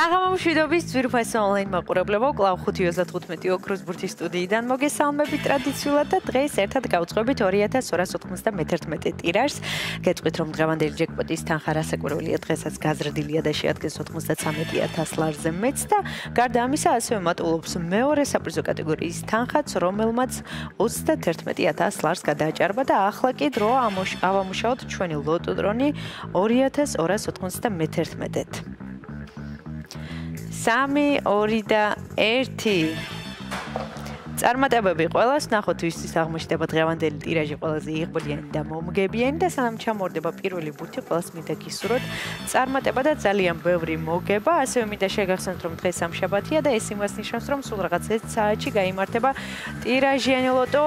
საღამომშვიდობის ძვირფასი ონლაინ მაყურებლებო, კлау 5:35 ოქროს ბურთის სტუდიიდან მოგესალმებით ტრადიციულად და დღეს ერთად გავწყვებით 2291 ტირაჟს. გეტყვით რომ დღევანდელი ჯეკპოტის თანხა რასაკვირველია დღესაც გაზრდილია და შეადგენს 93,000 ლარზე მეც და გარდა ამისა ასევე მატულობს მეორე საპრიზო კატეგორიის თანხაც, რომელმაც 31,000 ლარს გადააჭარბა და ახლა კი დრო ავამუშაოთ ჩვენი ლოტო დრონი 2291-ით. 3, 2 და 1. წარმატებები ყველას, ნახოთ ვისთვის აღმოჩნდება დღევანდელი ტირაჟი ყველაზე იღბლიანი და მომგებიანი და სანამ ჩამორდება პირველი ბურთი, ყველას მინდა გისურვოთ წარმატება და ძალიან ბევრი მოგება. ასევე მინდა შეგახსენოთ რომ დღეს სამშაბათია და ეს იმას ნიშნავს რომ სულ რაღაც 1 საათში გაიმართება ტირაჟიანი ლოტო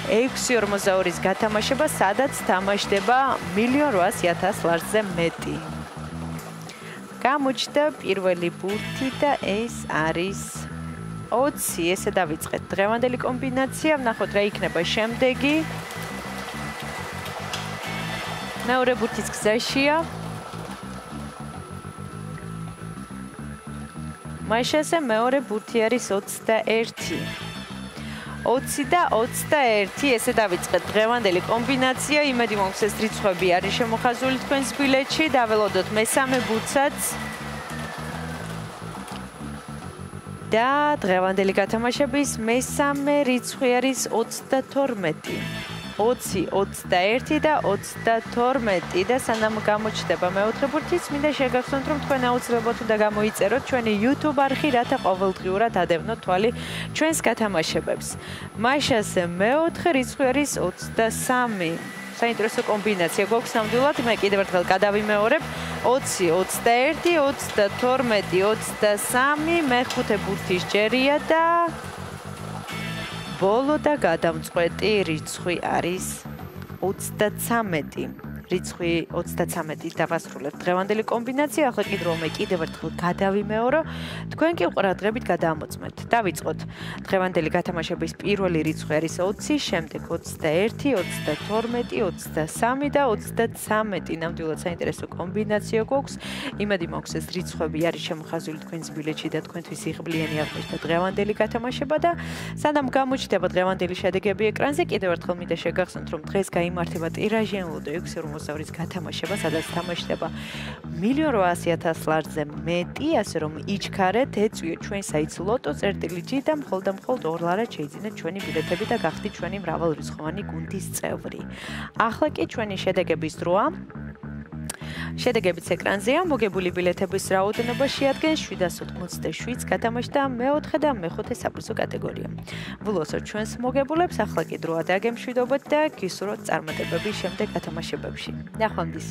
6.42-ის გათამაშება, სადაც თამაშდება 1,800,000 ლარზე მეტი. გამოჩნდა პირველი ბურთი და ეს არის 20. ესე დავიწყეთ დღევანდელი კომბინაცია. ვნახოთ რა იქნება შემდეგი. მეორე ბურთიც გზაშია. მაშასე მეორე ბურთი არის 21. 20 და 21. ესე დავიწყეთ დღევანდელი კომბინაცია. იმედი მაქვს ეს რიცხვები არის შემოხაზული თქვენს ბილეთში. დაველოდოთ მესამე ბურთსაც. და დღევანდელი გათამაშების მესამე რიცხვი არის 32. 20, 21 და 32 და სანამ გამოჩნდება მეოთხე ბურთიც, მინდა შეგახსენოთ რომ თქვენ აუცილებლად უნდა გამოიწეროთ ჩვენი YouTube არხი, რათა ყოველდღიურად ადევნოთ თვალი ჩვენს გათამაშებებს. მაშასე მეოთხე რიცხვი არის 23. საინტერესო კომბინაცია გვაქვს ნამდვილად, მე კიდევ ერთხელ გადავიმეორებ 20, 21, 32, 23, მეხუთე ბურთის ჯერია და ბოლო და გადამწყვეტი რიცხვი არის 33. რიცხვი 33 დავასრულებთ დღევანდელი კომბინაცია. ახლა კი დრო მე კიდევ ერთხელ გადავიმეორო. თქვენ კი ყურადღებით გადაამოწმეთ. დავიწყოთ. დღევანდელი გათამაშების პირველი რიცხვი არის 20, შემდეგ 21, 32, 23 და 33. ნამდვილად საინტერესო კომბინაცია გვაქვს. იმედი მაქვს ეს რიცხვები არის შემოხაზული თქვენს ბილეთში და თქვენთვის იღბლიანი აღმოჩნდა დღევანდელი გათამაშება და სანამ გამოჩნდება დღევანდელი შედეგები ეკრანზე, კიდევ ერთხელ მინდა შეგახსენოთ რომ დღეს გაიმართება ტირაჟიანი ლოტო 6.42-ის გათამაშება, სადაც თამაშდება 1,800,000 ლარზე მეტი, ასე რომ იჩქარეთ, ეწვიოთ ჩვენ საიტს lotto.gt და მხოლოდ $2 ლარად შეიძინეთ ჩვენი ბილეთები და გახდით ჩვენი მრავალრიცხოვანი გუნდის წევრი. ახლა კი ჩვენი შედეგების დროა. შედეგებიც ეკრანზეა. მოგებული ბილეთების რაოდენობა შეადგენს 787 გათამაშდა მეოთხე და მეხუთე საპრიზო კატეგორია. ვლოსოთ ჩვენს მოგებულებს, ახლა კი დროა დაგემშვიდობოთ და გისურვოთ წარმატებები შემდეგ გათამაშებებში. ნახვამდის.